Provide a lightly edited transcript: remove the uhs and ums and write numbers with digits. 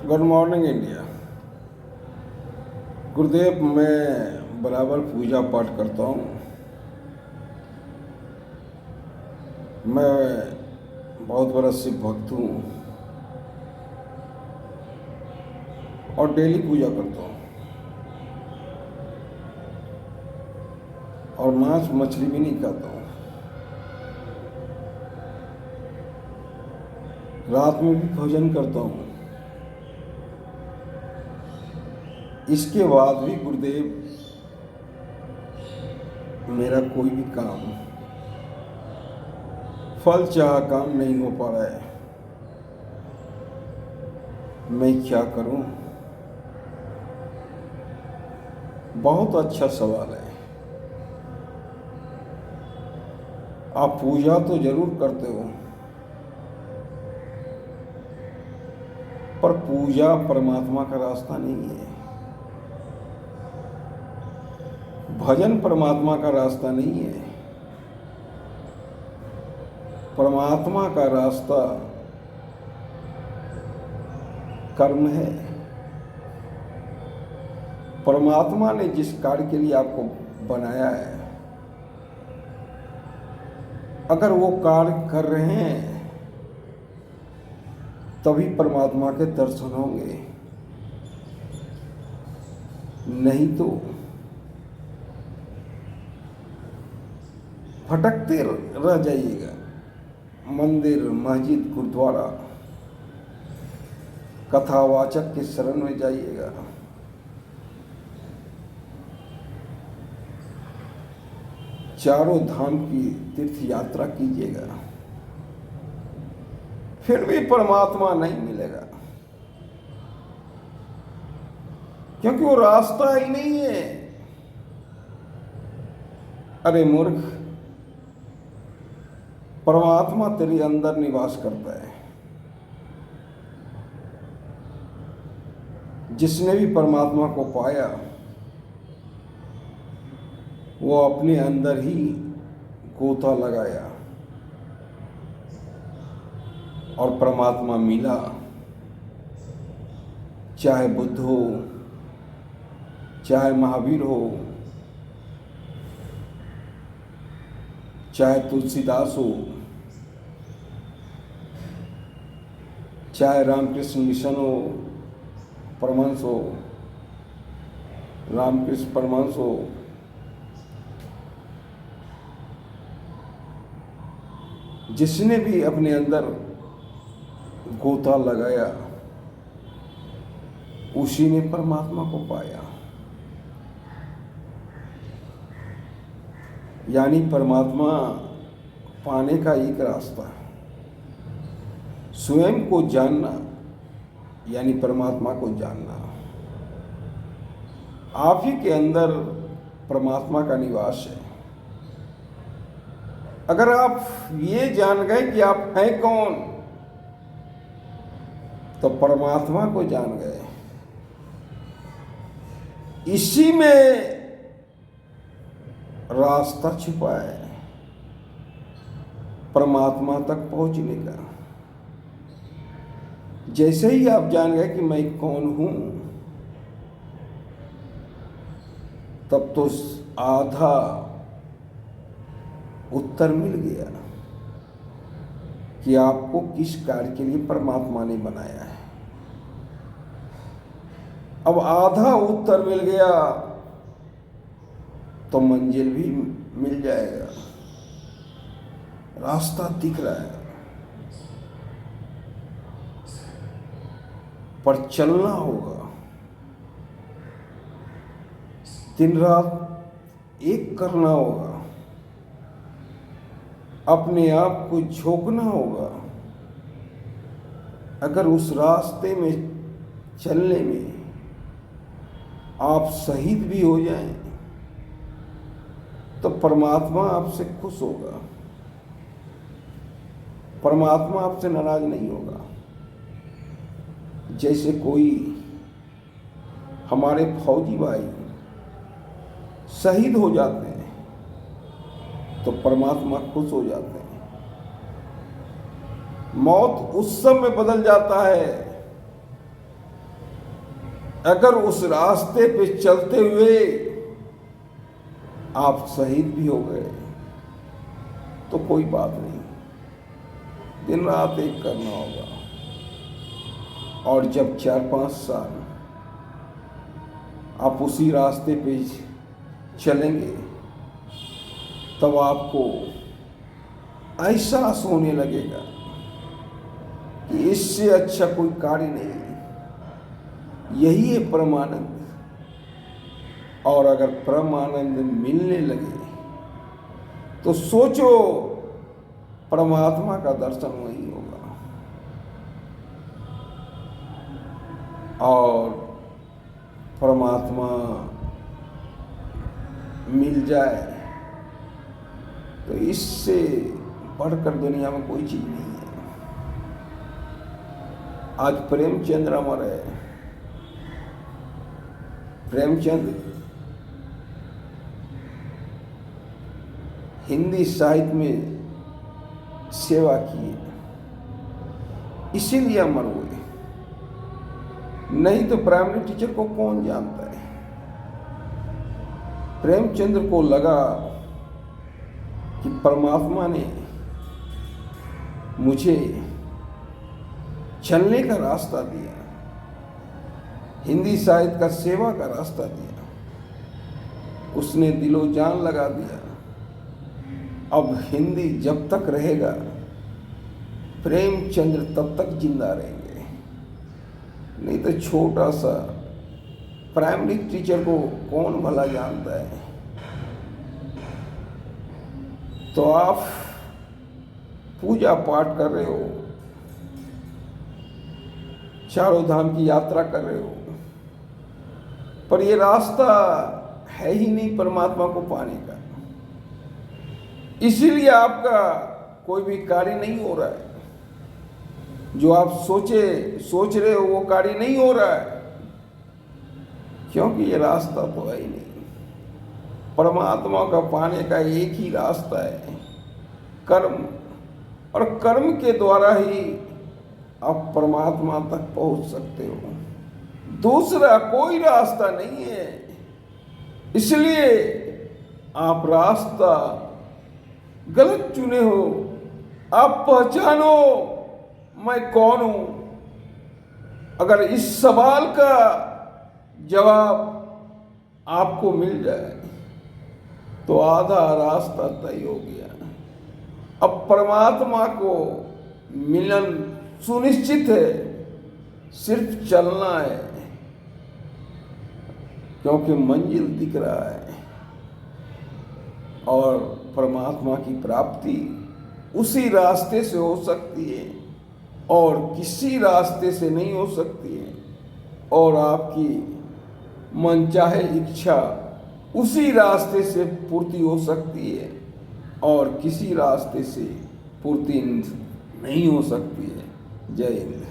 Good morning India. गुरुदेव, मैं बराबर पूजा पाठ करता हूँ। मैं बहुत बड़ा शिव भक्त हूँ और डेली पूजा करता हूँ और मांस मछली भी नहीं खाता हूँ। रात में भी भोजन करता हूँ। इसके बाद भी गुरुदेव मेरा कोई भी काम फल चाह काम नहीं हो पा रहा है। मैं क्या करूं? बहुत अच्छा सवाल है। आप पूजा तो जरूर करते हो, पर पूजा परमात्मा का रास्ता नहीं है। भजन परमात्मा का रास्ता नहीं है। परमात्मा का रास्ता कर्म है। परमात्मा ने जिस कार्य के लिए आपको बनाया है, अगर वो कार्य कर रहे हैं तभी परमात्मा के दर्शन होंगे, नहीं तो भटकते रह जाइएगा। मंदिर, मस्जिद, गुरुद्वारा, कथावाचक के शरण में जाइएगा। चारों धाम की तीर्थ यात्रा कीजिएगा, फिर भी परमात्मा नहीं मिलेगा, क्योंकि वो रास्ता ही नहीं है। अरे मूर्ख, परमात्मा तेरे अंदर निवास करता है। जिसने भी परमात्मा को पाया वो अपने अंदर ही गोता लगाया और परमात्मा मिला। चाहे बुद्ध हो, चाहे महावीर हो, चाहे तुलसीदास हो, चाहे रामकृष्ण मिशन हो, परमहंस हो, रामकृष्ण परमहंस हो, जिसने भी अपने अंदर गोता लगाया उसी ने परमात्मा को पाया। यानी परमात्मा पाने का एक रास्ता है स्वयं को जानना, यानी परमात्मा को जानना। आप ही के अंदर परमात्मा का निवास है। अगर आप ये जान गए कि आप हैं कौन, तो परमात्मा को जान गए। इसी में रास्ता छिपा है परमात्मा तक पहुंचने का। जैसे ही आप जान गए कि मैं कौन हूं, तब तो आधा उत्तर मिल गया कि आपको किस कार्य के लिए परमात्मा ने बनाया है। अब आधा उत्तर मिल गया तो मंजिल भी मिल जाएगा। रास्ता दिख रहा है, पर चलना होगा। दिन रात एक करना होगा, अपने आप को झोंकना होगा। अगर उस रास्ते में चलने में आप शहीद भी हो जाएं, तो परमात्मा आपसे खुश होगा। परमात्मा आपसे नाराज नहीं होगा। जैसे कोई हमारे फौजी भाई शहीद हो जाते हैं तो परमात्मा खुश हो जाते हैं। मौत उस समय बदल जाता है अगर उस रास्ते पे चलते हुए आप शहीद भी हो गए तो कोई बात नहीं, दिन रात एक करना होगा। और जब 4-5 साल आप उसी रास्ते पे चलेंगे तब आपको एहसास होने लगेगा कि इससे अच्छा कोई कार्य नहीं है। यही है परमानंद। और अगर परमानंद मिलने लगे तो सोचो परमात्मा का दर्शन वही होगा। और परमात्मा मिल जाए तो इससे बढ़कर दुनिया में कोई चीज नहीं है। आज प्रेमचंद्र अमर है। प्रेमचंद हिंदी साहित्य में सेवा की, इसीलिए अमर हुए। नहीं तो प्राइमरी टीचर को कौन जानता है। प्रेमचंद्र को लगा कि परमात्मा ने मुझे चलने का रास्ता दिया, हिंदी साहित्य का सेवा का रास्ता दिया, उसने दिलो जान लगा दिया। अब हिंदी जब तक रहेगा प्रेमचंद्र तब तक जिंदा रहेंगे। नहीं तो छोटा सा प्राइमरी टीचर को कौन भला जानता है। तो आप पूजा पाठ कर रहे हो, चारों धाम की यात्रा कर रहे हो, पर ये रास्ता है ही नहीं परमात्मा को पाने का। इसीलिए आपका कोई भी कार्य नहीं हो रहा है। जो आप सोच रहे हो वो कार्य नहीं हो रहा है, क्योंकि ये रास्ता तो है ही नहीं। परमात्मा का पाने का एक ही रास्ता है, कर्म। और कर्म के द्वारा ही आप परमात्मा तक पहुंच सकते हो। दूसरा कोई रास्ता नहीं है। इसलिए आप रास्ता गलत चुने हो। आप पहचानो मैं कौन हूं। अगर इस सवाल का जवाब आपको मिल जाए तो आधा रास्ता तय हो गया। अब परमात्मा को मिलन सुनिश्चित है, सिर्फ चलना है, क्योंकि मंजिल दिख रहा है। और परमात्मा की प्राप्ति उसी रास्ते से हो सकती है और किसी रास्ते से नहीं हो सकती है। और आपकी मनचाहे इच्छा उसी रास्ते से पूर्ति हो सकती है और किसी रास्ते से पूर्ति नहीं हो सकती है। जय हिंद।